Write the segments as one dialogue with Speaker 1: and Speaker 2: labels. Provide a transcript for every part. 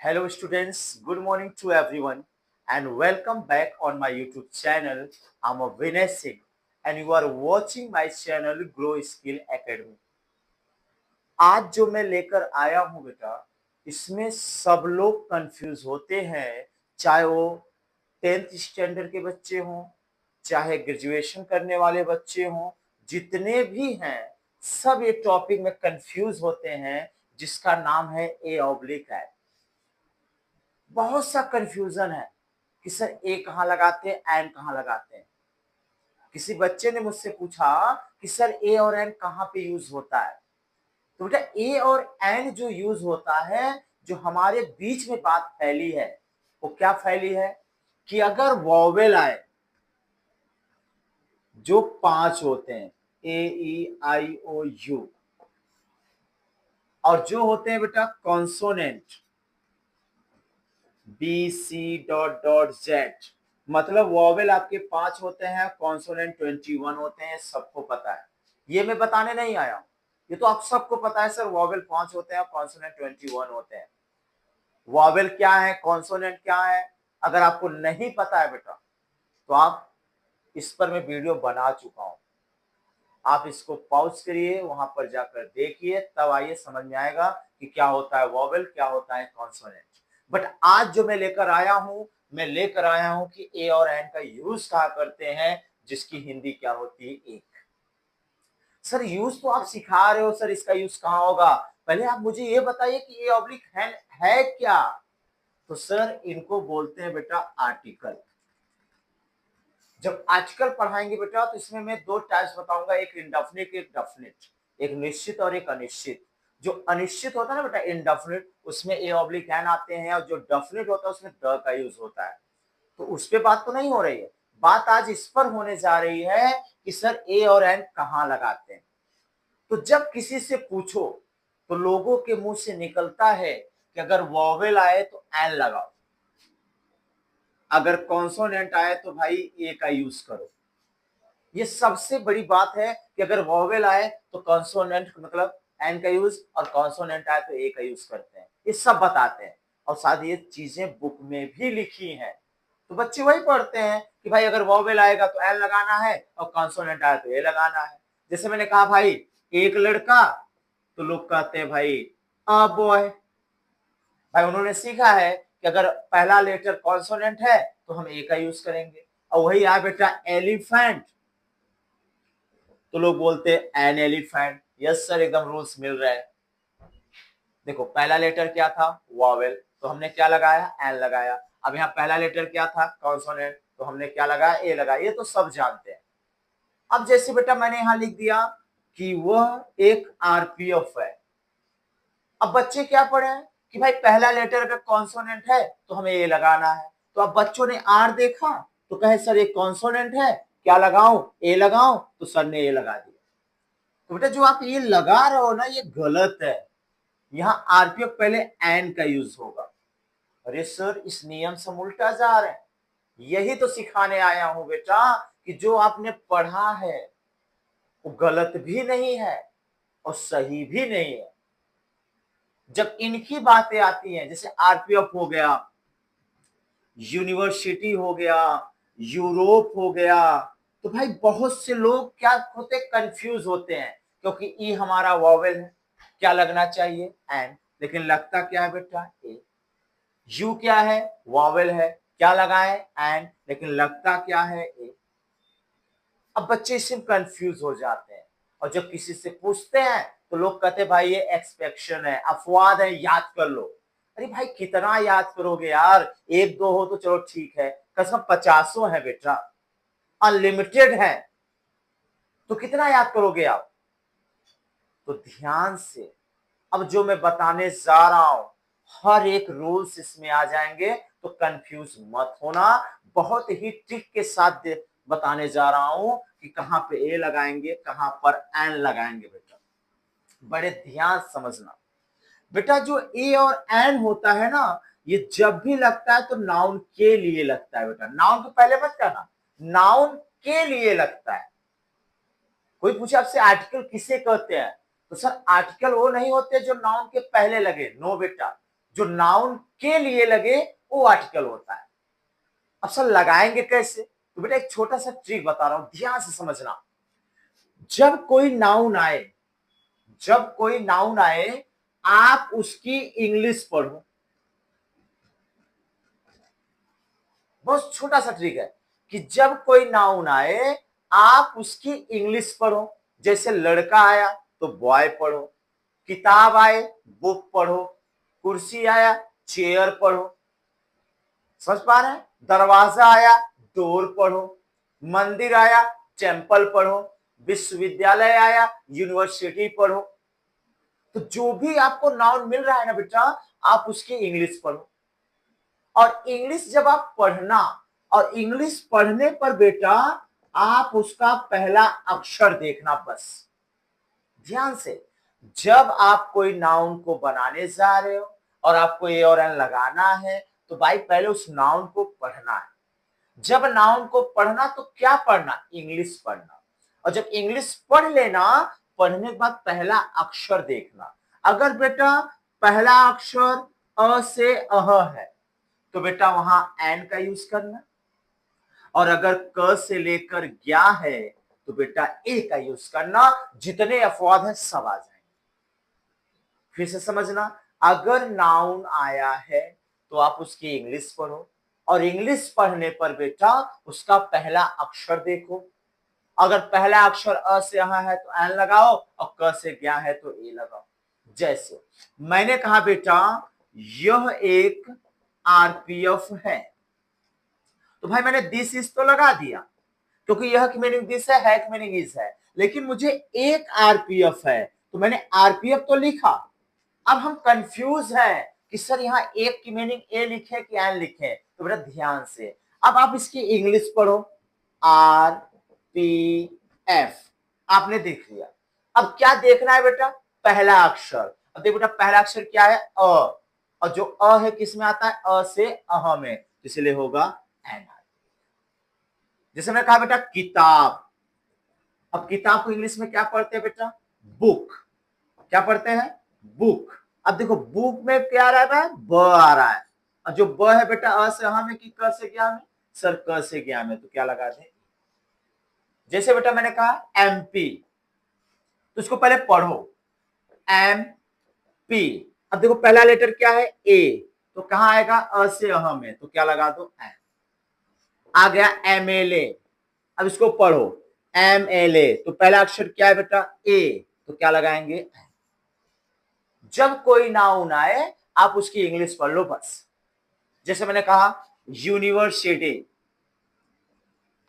Speaker 1: Hello students, good morning to everyone and welcome back on my YouTube channel. I'm Vinay Singh and you are watching my channel Grow Skill Academy. आज जो मैं लेकर आया हूँ बेटा, इसमें सब लोग कंफ्यूज होते हैं, चाहे वो 10th स्टैंडर्ड के बच्चे हों, चाहे ग्रेजुएशन करने वाले बच्चे हों, जितने भी हैं सब ये टॉपिक में कंफ्यूज होते हैं जिसका नाम है ए ऑब्लिक है। बहुत सा कंफ्यूजन है कि सर ए कहाँ लगाते हैं, एन कहाँ लगाते हैं। किसी बच्चे ने मुझसे पूछा कि सर ए और एन कहाँ पे यूज होता है। तो बेटा ए और एन जो यूज होता है, जो हमारे बीच में बात फैली है, वो क्या फैली है कि अगर वॉवेल आए जो 5 होते हैं ए ई आई ओ यू, और जो होते हैं बेटा consonant B C dot dot Z, मतलब वॉवेल आपके 5 होते हैं, कॉन्सोनेंट 21 होते हैं, सबको पता है। ये मैं बताने नहीं आया हूं, ये तो आप सबको पता है सर, वॉवेल 5 होते हैं, कॉन्सोनेंट 21 होते हैं। वॉवेल क्या है, कॉन्सोनेंट क्या है, अगर आपको नहीं पता है बेटा तो आप इस पर मैं वीडियो बना चुका हूं, आप इसको पॉज करिए, वहां पर जाकर देखिए, तब आइए समझ में आएगा कि क्या होता है वॉवेल, क्या होता है कॉन्सोनेंट। बट आज जो मैं लेकर आया हूं, मैं लेकर आया हूं कि ए और एन का यूज कहा करते हैं, जिसकी हिंदी क्या होती है, एक। सर यूज तो आप सिखा रहे हो, सर इसका यूज कहाँ होगा, पहले आप मुझे ये बताइए कि ए ऑब्लिक है क्या। तो सर इनको बोलते हैं बेटा आर्टिकल। जब आर्टिकल पढ़ाएंगे बेटा तो इसमें मैं दो टाइप्स बताऊंगा, एक इंडेफिनिट एक डेफिनिट, एक निश्चित और एक अनिश्चित। जो अनिश्चित होता है ना बेटा इनडेफिनिट, उसमें ए ऑब्लिक एन आते हैं, और जो डेफिनिट होता है उसमें द का यूज होता है। तो उस पे बात तो नहीं हो रही है, बात आज इस पर होने जा रही है कि सर ए और एन कहाँ लगाते हैं। तो जब किसी से पूछो तो लोगों के मुंह से निकलता है कि अगर वॉवेल आए तो एन लगाओ, अगर कॉन्सोनेंट आए तो भाई ए का यूज करो। ये सबसे बड़ी बात है कि अगर वॉवेल आए तो कॉन्सोनेंट मतलब एन का यूज, और कॉन्सोनेंट आए तो ए का यूज करते हैं, ये सब बताते हैं। और साथ ये चीजें बुक में भी लिखी हैं, तो बच्चे वही पढ़ते हैं कि भाई अगर वॉवेल आएगा तो एन लगाना है, और कॉन्सोनेंट आए तो ए लगाना है। जैसे मैंने कहा भाई एक लड़का, तो लोग कहते हैं भाई अ बॉय। भाई उन्होंने सीखा है कि अगर पहला लेटर कॉन्सोनेंट है तो हम ए का यूज करेंगे। और वही आया बेटा एलिफेंट, तो लोग बोलते हैं एन एलिफेंट। यस सर, एकदम रूल्स मिल रहे हैं। देखो पहला लेटर क्या था, वॉवेल, तो हमने क्या लगाया, एन लगाया। अब यहाँ पहला लेटर क्या था, कॉन्सोनेंट, तो हमने क्या लगाया, ए लगाया। ये तो सब जानते हैं। अब जैसे बेटा मैंने यहाँ लिख दिया कि वह एक आरपीएफ है। अब बच्चे क्या पढ़े हैं कि भाई पहला लेटर अगर कॉन्सोनेंट है तो हमें ए लगाना है। तो अब बच्चों ने आर देखा तो कहे सर एक कॉन्सोनेंट है, क्या लगाऊं, ए लगाऊं, तो सर ने ए लगा दिया। तो बेटा जो आप ये लगा रहे हो ना, ये गलत है। यहाँ आरपीएफ पहले एन का यूज होगा। अरे सर इस नियम से हम उल्टा जा रहे हैं। यही तो सिखाने आया हूं बेटा कि जो आपने पढ़ा है वो गलत भी नहीं है और सही भी नहीं है। जब इनकी बातें आती हैं, जैसे आरपीएफ हो गया, यूनिवर्सिटी हो गया, यूरोप हो गया, तो भाई बहुत से लोग क्या होते, कंफ्यूज होते हैं, क्योंकि ई हमारा वॉवेल है, क्या लगना चाहिए, एन, लेकिन लगता क्या है बेटा, ए। यू क्या है, वॉवेल है, क्या लगा है, एन, लेकिन लगता क्या है, ए। अब बच्चे इससे कंफ्यूज हो जाते हैं, और जब किसी से पूछते हैं तो लोग कहते हैं भाई ये एक्सपेक्शन है, अपवाद है, याद कर लो। अरे भाई कितना याद करोगे यार, एक दो हो तो चलो ठीक है, कसम 50 है बेटा, अनलिमिटेड है, तो कितना याद करोगे आप। तो ध्यान से अब जो मैं बताने जा रहा हूं, हर एक रूल्स इसमें आ जाएंगे, तो कंफ्यूज मत होना। बहुत ही ट्रिक के साथ बताने जा रहा हूं कि कहां पे ए लगाएंगे, कहां पर एन लगाएंगे बेटा, बड़े ध्यान समझना। बेटा जो ए और एन होता है ना, ये जब भी लगता है तो नाउन के लिए लगता है बेटा, नाउन के पहले मत कहना, नाउन के लिए लगता है। कोई पूछे आपसे आर्टिकल किसे कहते हैं, तो सर आर्टिकल वो नहीं होते जो नाउन के पहले लगे, नो बेटा। जो नाउन के लिए लगे वो आर्टिकल होता है। अब सर लगाएंगे कैसे? तो बेटा एक छोटा सा ट्रिक बता रहा हूं, ध्यान से समझना। जब कोई नाउन आए, जब कोई नाउन आए, आप उसकी इंग्लिश पढ़ो। बहुत छोटा सा ट्रिक है कि जब कोई नाउन आए आप उसकी इंग्लिश पढ़ो। जैसे लड़का आया तो बॉय पढ़ो, किताब आए बुक पढ़ो, कुर्सी आया चेयर पढ़ो, समझ पा रहे हैं? दरवाजा आया डोर पढ़ो, मंदिर आया टेम्पल पढ़ो, विश्वविद्यालय आया यूनिवर्सिटी पढ़ो। तो जो भी आपको नाउन मिल रहा है ना बेटा, आप उसकी इंग्लिश पढ़ो। और इंग्लिश जब आप पढ़ना, और इंग्लिश पढ़ने पर बेटा आप उसका पहला अक्षर देखना बस। ध्यान से, जब आप कोई नाउन को बनाने जा रहे हो और आपको ए और एन लगाना है, तो भाई पहले उस नाउन को पढ़ना है। जब नाउन को पढ़ना तो क्या पढ़ना? इंग्लिश पढ़ना। और जब इंग्लिश पढ़ लेना, पढ़ने के बाद पहला अक्षर देखना। अगर बेटा पहला अक्षर अ से अह है तो बेटा वहां एन का यूज करना, और अगर क से लेकर ज्ञा है तो बेटा ए का यूज करना। जितने अपवाद हैं सब आ जाएंगे। फिर से समझना, अगर नाउन आया है तो आप उसकी इंग्लिश पढ़ो, और इंग्लिश पढ़ने पर बेटा उसका पहला अक्षर देखो। अगर पहला अक्षर अ से यहाँ है तो एन लगाओ, और क से ज्ञा है तो ए लगाओ। जैसे मैंने कहा बेटा यह एक आरपीएफ है, तो भाई मैंने दिस इज तो लगा दिया क्योंकि यह की मीनिंग दिस है की मीनिंग इज है। लेकिन मुझे एक आरपीएफ है तो मैंने आरपीएफ तो लिखा। अब हम कंफ्यूज हैं कि सर यहाँ एक की मीनिंग ए लिखे कि एन लिखे। तो बेटा ध्यान से अब आप इसकी इंग्लिश पढ़ो, आर पी एफ, आपने देख लिया। अब क्या देखना है बेटा? पहला अक्षर। अब देखो बेटा पहला अक्षर क्या है? अ, और जो अ है किस में आता है? अ से अह में, इसलिए होगा एन। जैसे मैंने कहा बेटा किताब, अब किताब को इंग्लिश में क्या पढ़ते हैं बेटा? बुक। क्या पढ़ते हैं? बुक। अब देखो बुक में क्या आ रहा है? ब आ रहा है, और जो ब है बेटा अ से अ में कि क से क्या में? सर क से क्या में, तो क्या लगा दें? जैसे बेटा मैंने कहा एमपी, तो इसको पहले पढ़ो, एम पी। अब देखो पहला लेटर क्या है? ए, तो कहां आएगा? अ से अह में, तो क्या लगा दो? एम। आ गया एमएलए, अब इसको पढ़ो, एम एल ए, तो पहला अक्षर क्या है बेटा? ए, तो क्या लगाएंगे? जब कोई नाउन आए आप उसकी इंग्लिश पढ़ लो बस। जैसे मैंने कहा यूनिवर्सिटी,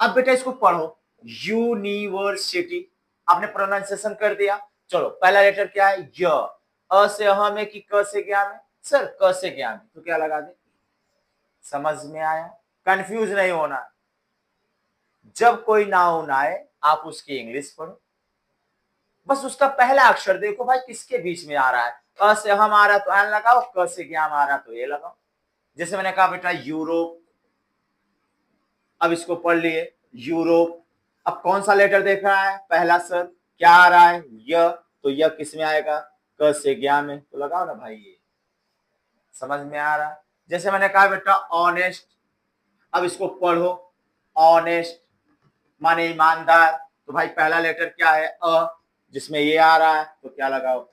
Speaker 1: अब बेटा इसको पढ़ो यूनिवर्सिटी। आपने प्रोनाउंसिएशन कर दिया। चलो पहला लेटर क्या है? य। अ से अह में कि क से क्या में? सर क से क्या में, तो क्या लगा दे? समझ में आया? कंफ्यूज नहीं होना। जब कोई नाउन आए आप उसकी इंग्लिश पढ़ो, बस उसका पहला अक्षर देखो भाई किसके बीच में आ रहा है। क से हम आ रहा है तो एन लगाओ, क से ज्ञान आ रहा तो ए लगाओ। जैसे मैंने कहा बेटा यूरोप, अब इसको पढ़ लिए यूरोप। अब कौन सा लेटर देख रहा है? पहला सर क्या आ रहा है? य, तो य किस में आएगा? क से ज्ञान में, तो लगाओ ना भाई ये। समझ में आ रहा? जैसे मैंने कहा बेटा ऑनेस्ट, अब इसको पढ़ो ऑनेस्ट माने ईमानदार, तो भाई पहला लेटर क्या है? अ, जिसमें ये आ रहा है तो क्या लगाओ?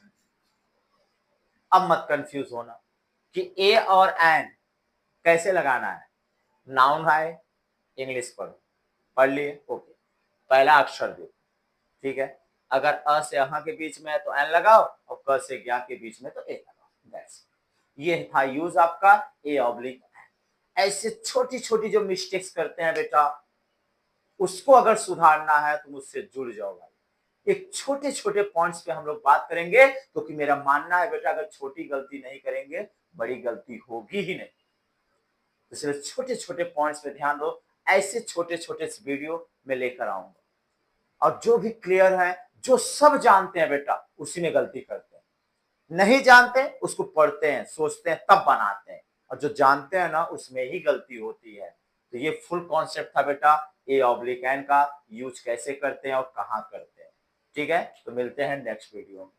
Speaker 1: अब मत कंफ्यूज होना कि ए और एन कैसे लगाना है। नाउन है, इंग्लिश पढ़ो, पढ़ लिए, ओके, पहला अक्षर दो, ठीक है। अगर अ से अह के बीच में है तो एन लगाओ, और क से ज्ञा के बीच में तो ए लगाओ, दैट्स। ये था यूज आपका ए ऑब्लिक एन। ऐसे छोटी छोटी जो मिस्टेक्स करते हैं बेटा, उसको अगर सुधारना है तो मुझसे जुड़ जाओ भाई। एक छोटे छोटे पॉइंट्स पे हम लोग बात करेंगे, क्योंकि मेरा मानना है बेटा अगर छोटी गलती नहीं करेंगे बड़ी गलती होगी ही नहीं। इसलिए छोटे छोटे पॉइंट्स पे ध्यान दो। ऐसे छोटे छोटे वीडियो में लेकर आऊंगा, और जो भी क्लियर है, जो सब जानते हैं बेटा उसी में गलती करते हैं, नहीं जानते उसको पढ़ते हैं, सोचते हैं, तब बनाते हैं, और जो जानते हैं ना उसमें ही गलती होती है। तो ये फुल कॉन्सेप्ट था बेटा ए ऑब्लिक एन का, यूज कैसे करते हैं और कहाँ करते हैं। ठीक है, तो मिलते हैं नेक्स्ट वीडियो में।